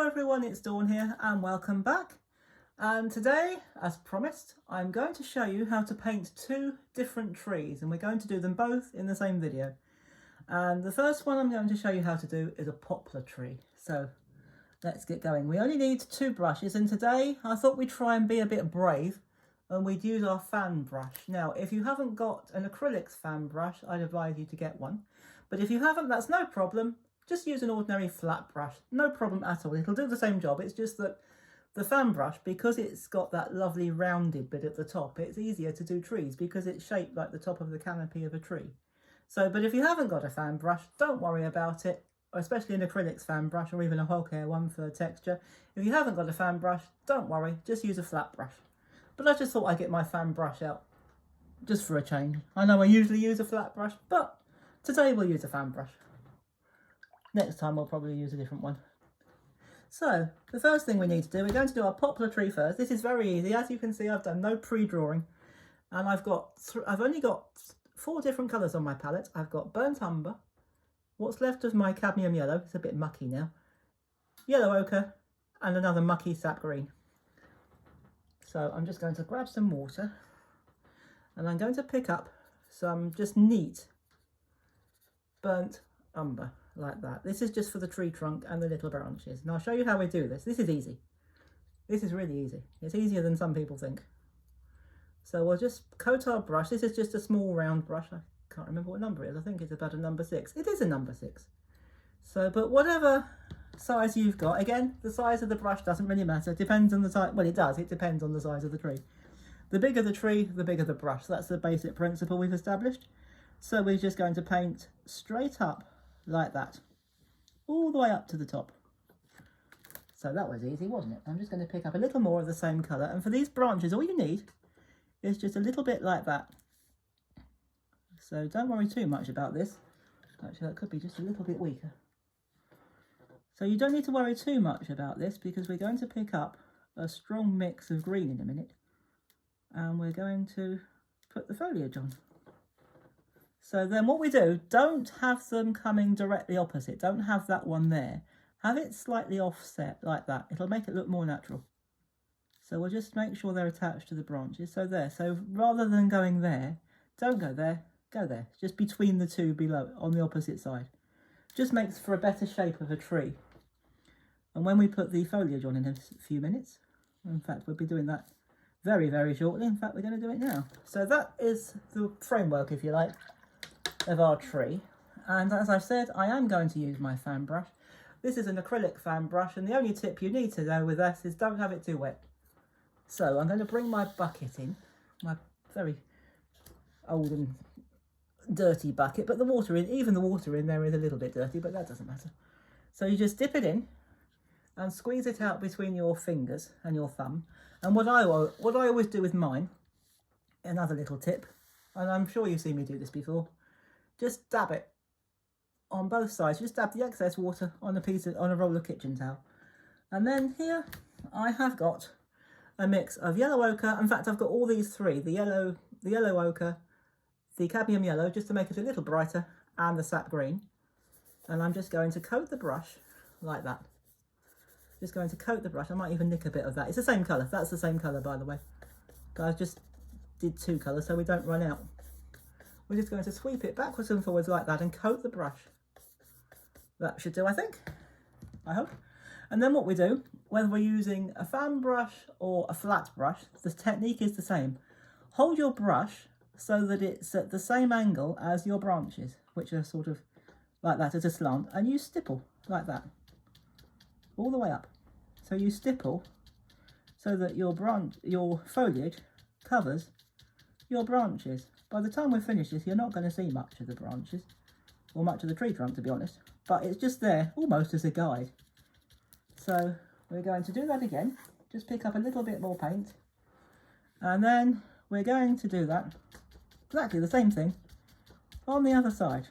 Hello everyone, it's Dawn here and welcome back. And today, as promised, I'm going to show you how to paint two different trees, and we're going to do them both in the same video. And the first one I'm going to show you how to do is a poplar tree. So let's get going. We only need two brushes, and today I thought we'd try and be a bit brave and we'd use our fan brush. Now, if you haven't got an acrylic fan brush, I'd advise you to get one. But if you haven't, that's no problem. Just use an ordinary flat brush, no problem at all. It'll do the same job. It's just that the fan brush, because it's got that lovely rounded bit at the top, it's easier to do trees because it's shaped like the top of the canopy of a tree. So, but if you haven't got a fan brush, don't worry about it, especially an acrylic fan brush or even a ochre one for texture. If you haven't got a fan brush, don't worry, just use a flat brush. But I just thought I'd get my fan brush out just for a change. I know I usually use a flat brush, but today we'll use a fan brush. Next time we'll probably use a different one. So the first thing we need to do, we're going to do our poplar tree first. This is very easy. As you can see, I've done no pre-drawing, and I've only got 4 different colours on my palette. I've got burnt umber, what's left of my cadmium yellow, it's a bit mucky now, yellow ochre, and another mucky sap green. So I'm just going to grab some water and I'm going to pick up some just neat burnt umber. Like that. This is just for the tree trunk and the little branches. And I'll show you how we do this. This is easy. This is really easy. It's easier than some people think. So we'll just coat our brush. This is just a small round brush. I can't remember what number it is. I think it's about a number 6. It is a number 6. So, but whatever size you've got, again, the size of the brush doesn't really matter. It depends on the size. Well, it does. It depends on the size of the tree. The bigger the tree, the bigger the brush. That's the basic principle we've established. So we're just going to paint straight up like that, all the way up to the top. So that was easy, wasn't it? I'm just going to pick up a little more of the same colour, and for these branches all you need is just a little bit like that. So don't worry too much about this. Actually, that could be just a little bit weaker. So you don't need to worry too much about this because we're going to pick up a strong mix of green in a minute, and we're going to put the foliage on. So then what we do, don't have them coming directly opposite. Don't have that one there. Have it slightly offset like that. It'll make it look more natural. So we'll just make sure they're attached to the branches. So there. So rather than going there, don't go there, go there. Just between the two below on the opposite side. Just makes for a better shape of a tree. And when we put the foliage on in a few minutes, in fact, we'll be doing that very, very shortly. In fact, we're going to do it now. So that is the framework, if you like, of our tree. And as I said, I am going to use my fan brush. This is an acrylic fan brush, and the only tip you need to know with this is don't have it too wet. So I'm going to bring my bucket in, my very old and dirty bucket, but the water in, even the water in there is a little bit dirty, but that doesn't matter. So you just dip it in and squeeze it out between your fingers and your thumb. And what I always do with mine, another little tip, and I'm sure you've seen me do this before, just dab it on both sides. Just dab the excess water on a roll of kitchen towel. And then here I have got a mix of yellow ochre. In fact, I've got all these 3, the yellow ochre, the cadmium yellow, just to make it a little brighter, and the sap green. And I'm just going to coat the brush like that. Just going to coat the brush. I might even nick a bit of that. It's the same colour. That's the same colour, by the way. But I just did 2 colours so we don't run out. We're just going to sweep it backwards and forwards like that and coat the brush. That should do, I think. I hope. And then what we do, whether we're using a fan brush or a flat brush, the technique is the same. Hold your brush so that it's at the same angle as your branches, which are sort of like that at a slant, and you stipple like that, all the way up. So you stipple so that your foliage covers your branches. By the time we finish this, you're not going to see much of the branches, or much of the tree trunk, to be honest, but it's just there, almost as a guide. So we're going to do that again, just pick up a little bit more paint, and then we're going to do that, exactly the same thing, on the other side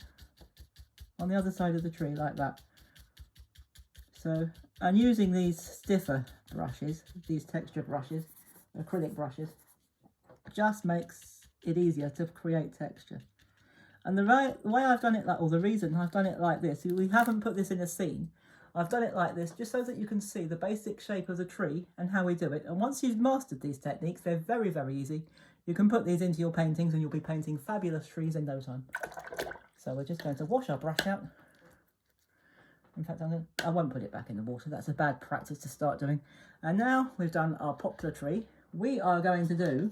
of the tree, like that. So, and using these stiffer brushes, these texture brushes, acrylic brushes, just makes it easier to create texture. And the way I've done it, or the reason I've done it like this, we haven't put this in a scene. I've done it like this just so that you can see the basic shape of the tree and how we do it. And once you've mastered these techniques, they're very, very easy. You can put these into your paintings and you'll be painting fabulous trees in no time. So we're just going to wash our brush out. In fact, I won't put it back in the water. That's a bad practice to start doing. And now we've done our poplar tree, we are going to do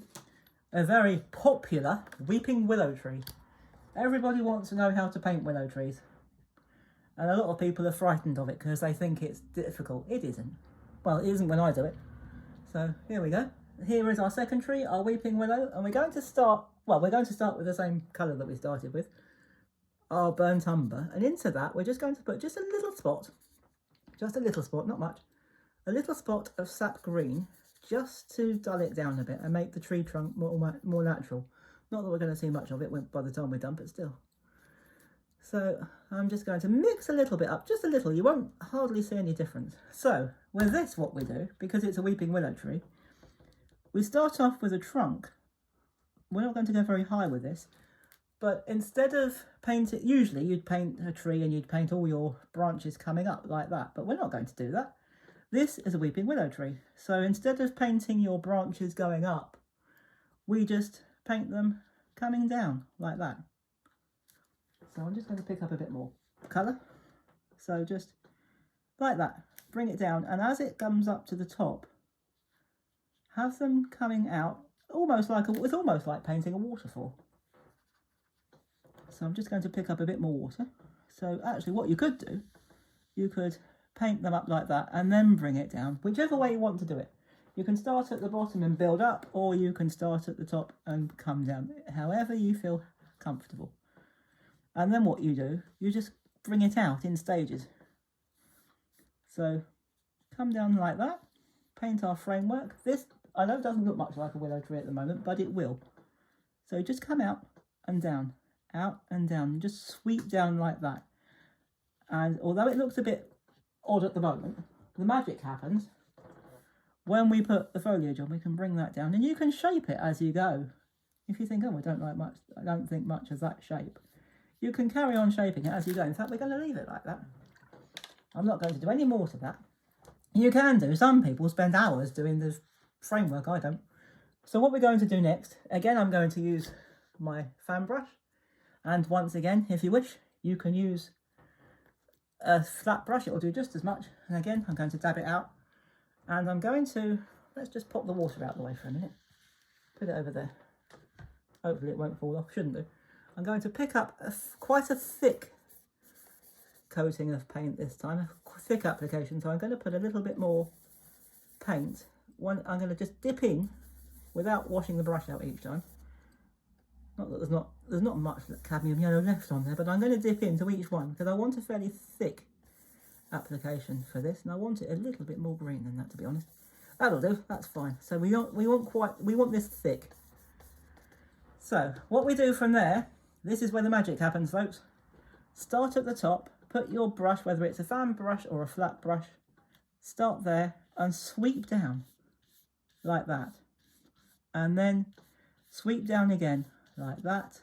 a very popular weeping willow tree. Everybody wants to know how to paint willow trees. And a lot of people are frightened of it because they think it's difficult. It isn't. Well, it isn't when I do it. So here we go. Here is our second tree, our weeping willow. And we're going to start with the same colour that we started with. Our burnt umber, and into that we're just going to put just a little spot, not much, a little spot of sap green, just to dull it down a bit and make the tree trunk more natural. Not that we're going to see much of it by the time we're done, but still. So I'm just going to mix a little bit up, just a little. You won't hardly see any difference. So with this, what we do, because it's a weeping willow tree, we start off with a trunk. We're not going to go very high with this. But instead of painting, usually you'd paint a tree and you'd paint all your branches coming up like that. But we're not going to do that. This is a weeping willow tree. So instead of painting your branches going up, we just paint them coming down like that. So I'm just going to pick up a bit more colour. So just like that. Bring it down. And as it comes up to the top, have them coming out it's almost like painting a waterfall. So I'm just going to pick up a bit more water. So actually what you could do, you could paint them up like that and then bring it down, whichever way you want to do it. You can start at the bottom and build up, or you can start at the top and come down, however you feel comfortable. And then what you do, you just bring it out in stages. So come down like that, paint our framework. This, I know, doesn't look much like a willow tree at the moment, but it will. So just come out and down. Out and down, just sweep down like that. And although it looks a bit odd at the moment, the magic happens when we put the foliage on. We can bring that down and you can shape it as you go. If you think, oh, I don't think much of that shape, you can carry on shaping it as you go. In fact, we're going to leave it like that. I'm not going to do any more to that. You can do. Some people spend hours doing the framework. I don't. So what we're going to do next, again, I'm going to use my fan brush. And once again, if you wish, you can use a flat brush. It will do just as much. And again, I'm going to dab it out. And I'm going to, let's just pop the water out of the way for a minute. Put it over there. Hopefully it won't fall off, shouldn't do. I'm going to pick up quite a thick coating of paint this time, a thick application. So I'm going to put a little bit more paint. I'm going to just dip in without washing the brush out each time. Not that there's not much cadmium yellow left on there, but I'm going to dip into each one because I want a fairly thick application for this, and I want it a little bit more green than that, to be honest. That'll do. That's fine. So we want this thick. So what we do from there, this is where the magic happens, folks. Start at the top. Put your brush, whether it's a fan brush or a flat brush, start there and sweep down like that, and then sweep down again like that,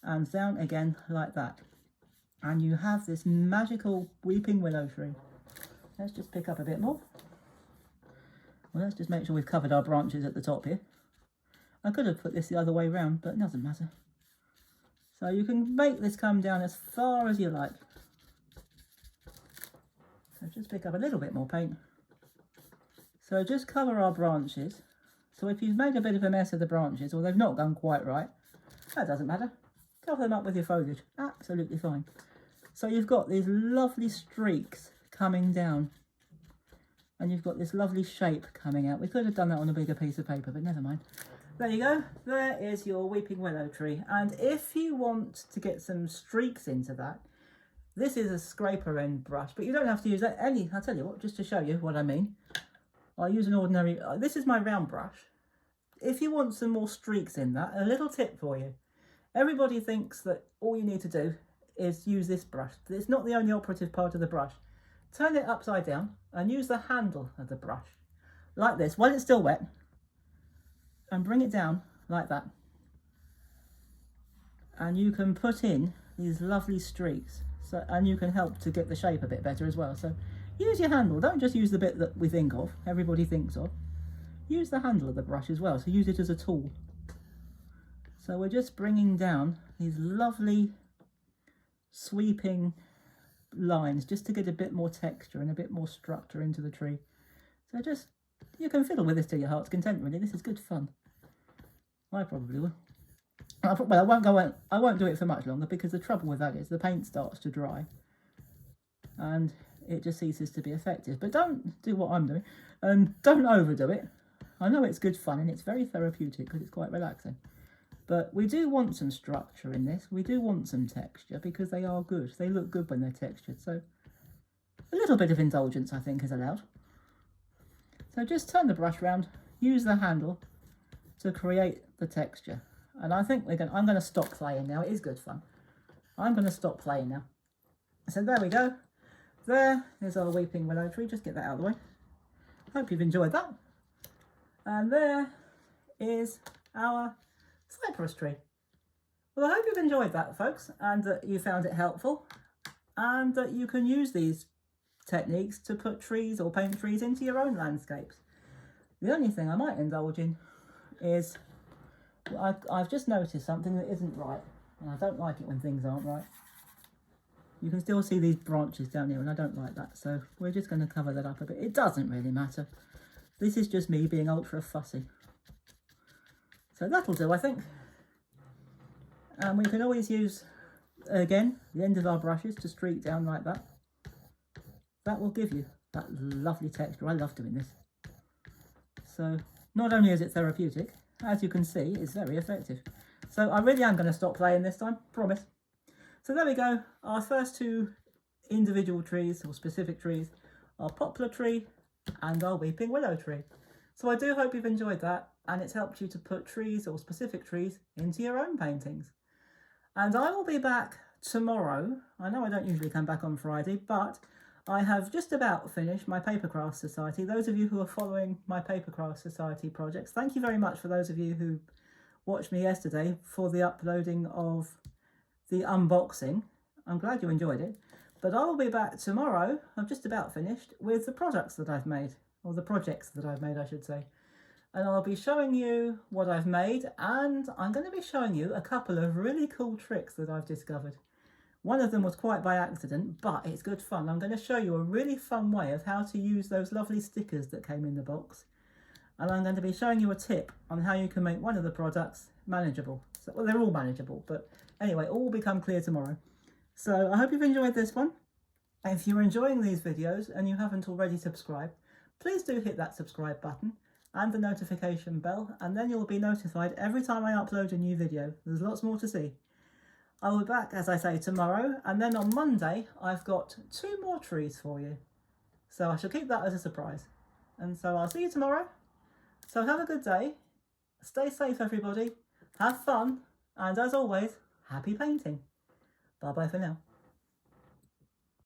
and down again like that, and you have this magical weeping willow tree. Let's just pick up a bit more. Well, let's just make sure we've covered our branches at the top here. I could have put this the other way round, but it doesn't matter. So you can make this come down as far as you like. So just pick up a little bit more paint. So just cover our branches. So if you've made a bit of a mess of the branches, or they've not gone quite right, that doesn't matter. Cover them up with your foliage. Absolutely fine. So you've got these lovely streaks coming down. And you've got this lovely shape coming out. We could have done that on a bigger piece of paper, but never mind. There you go. There is your weeping willow tree. And if you want to get some streaks into that, this is a scraper end brush, but you don't have to use any. I'll tell you what, just to show you what I mean. I'll use an ordinary, this is my round brush. If you want some more streaks in that, a little tip for you. Everybody thinks that all you need to do is use this brush. It's not the only operative part of the brush. Turn it upside down and use the handle of the brush like this while it's still wet, and bring it down like that. And you can put in these lovely streaks. So, and you can help to get the shape a bit better as well. So use your handle, don't just use the bit that we think of, everybody thinks of. Use the handle of the brush as well, so use it as a tool. So we're just bringing down these lovely sweeping lines just to get a bit more texture and a bit more structure into the tree. So just, you can fiddle with this to your heart's content really, this is good fun. I probably will. Well, I won't do it for much longer because the trouble with that is the paint starts to dry and it just ceases to be effective. But don't do what I'm doing and don't overdo it. I know it's good fun and it's very therapeutic because it's quite relaxing. But we do want some structure in this. We do want some texture because they are good. They look good when they're textured. So a little bit of indulgence I think is allowed. So just turn the brush round, use the handle to create the texture. And I think I'm going to stop playing now. It is good fun. I'm going to stop playing now. So there we go. There is our weeping willow tree. Just get that out of the way. Hope you've enjoyed that. And there is our cypress tree. Well, I hope you've enjoyed that, folks, and that you found it helpful, and that you can use these techniques to put trees or paint trees into your own landscapes. The only thing I might indulge in is I've just noticed something that isn't right, and I don't like it when things aren't right. You can still see these branches down here, and I don't like that, so we're just going to cover that up a bit. It doesn't really matter. This is just me being ultra fussy. So that'll do, I think. And we can always use, again, the end of our brushes to streak down like that. That will give you that lovely texture. I love doing this. So not only is it therapeutic, as you can see, it's very effective. So I really am going to stop playing this time, promise. So there we go. Our first two individual trees, or specific trees, our poplar tree and our weeping willow tree. So I do hope you've enjoyed that, and it's helped you to put trees or specific trees into your own paintings. And I will be back tomorrow. I know I don't usually come back on Friday, but I have just about finished my Paper Craft Society. Those of you who are following my Paper Craft Society projects, thank you very much for those of you who watched me yesterday for the uploading of the unboxing. I'm glad you enjoyed it. But I will be back tomorrow, I'm just about finished, with the products that I've made, or the projects that I've made, I should say. And I'll be showing you what I've made, and I'm going to be showing you a couple of really cool tricks that I've discovered. One of them was quite by accident, but it's good fun. I'm going to show you a really fun way of how to use those lovely stickers that came in the box. And I'm going to be showing you a tip on how you can make one of the products manageable. So, well, they're all manageable, but anyway, all will become clear tomorrow. So I hope you've enjoyed this one. If you're enjoying these videos and you haven't already subscribed, please do hit that subscribe button and the notification bell, and then you'll be notified every time I upload a new video. There's lots more to see. I will be back, as I say, tomorrow, and then on Monday I've got 2 more trees for you. So I shall keep that as a surprise. And so I'll see you tomorrow. So have a good day, stay safe everybody, have fun, and as always, happy painting. Bye bye for now.